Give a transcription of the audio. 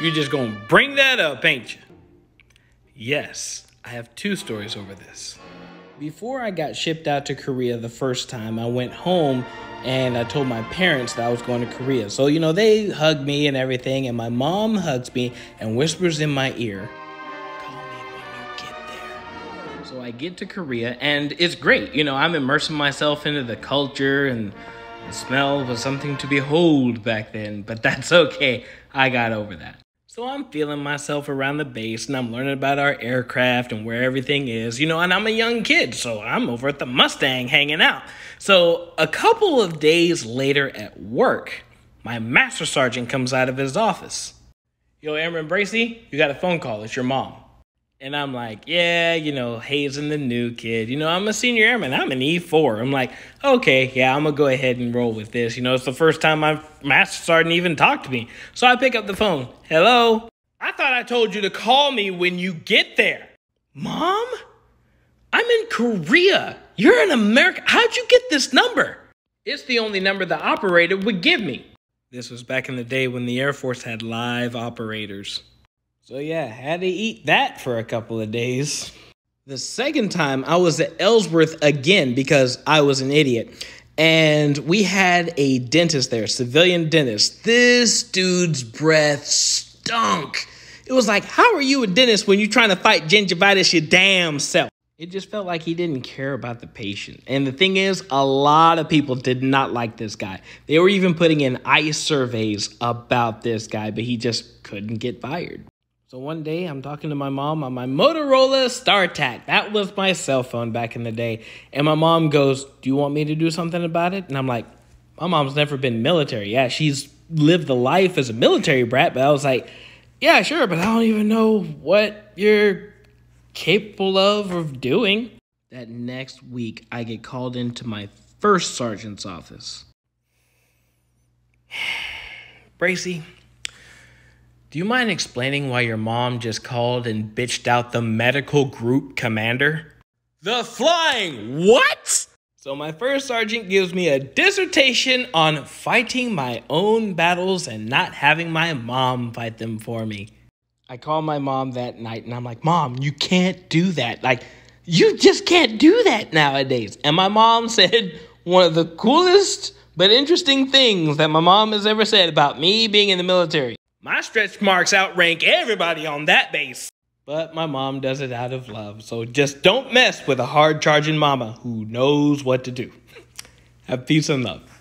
You just gonna bring that up, ain't you? Yes, I have two stories over this. Before I got shipped out to Korea the first time, I went home and I told my parents that I was going to Korea. So, they hugged me and everything, and my mom hugs me and whispers in my ear, "Call me when you get there." So I get to Korea, and it's great. I'm immersing myself into the culture, and the smell was something to behold back then, but that's okay. I got over that. So I'm feeling myself around the base, and I'm learning about our aircraft and where everything is, and I'm a young kid, so I'm over at the Mustang hanging out. So a couple of days later at work, my master sergeant comes out of his office. "Yo, Airman Bracey, you got a phone call. It's your mom." And I'm like, yeah, hazing the new kid. I'm a senior airman. I'm an E4. I'm like, okay, yeah, I'm going to go ahead and roll with this. It's the first time my master sergeant even talked to me. So I pick up the phone. "Hello? I thought I told you to call me when you get there." "Mom? I'm in Korea. You're in America. How'd you get this number?" "It's the only number the operator would give me." This was back in the day when the Air Force had live operators. So yeah, had to eat that for a couple of days. The second time, I was at Ellsworth again because I was an idiot. And we had a dentist there, civilian dentist. This dude's breath stunk. It was like, how are you a dentist when you're trying to fight gingivitis your damn self? It just felt like he didn't care about the patient. And the thing is, a lot of people did not like this guy. They were even putting in ICE surveys about this guy, but he just couldn't get fired. So one day, I'm talking to my mom on my Motorola StarTAC. That was my cell phone back in the day. And my mom goes, "Do you want me to do something about it?" And I'm like, my mom's never been military. Yeah, she's lived the life as a military brat. But I was like, yeah, sure, but I don't even know what you're capable of doing. That next week, I get called into my first sergeant's office. "Bracey, do you mind explaining why your mom just called and bitched out the medical group commander?" "The flying what?" So my first sergeant gives me a dissertation on fighting my own battles and not having my mom fight them for me. I call my mom that night and I'm like, "Mom, you can't do that. You just can't do that nowadays." And my mom said one of the coolest but interesting things that my mom has ever said about me being in the military. "My stretch marks outrank everybody on that base." But my mom does it out of love, so just don't mess with a hard-charging mama who knows what to do. Have peace and love.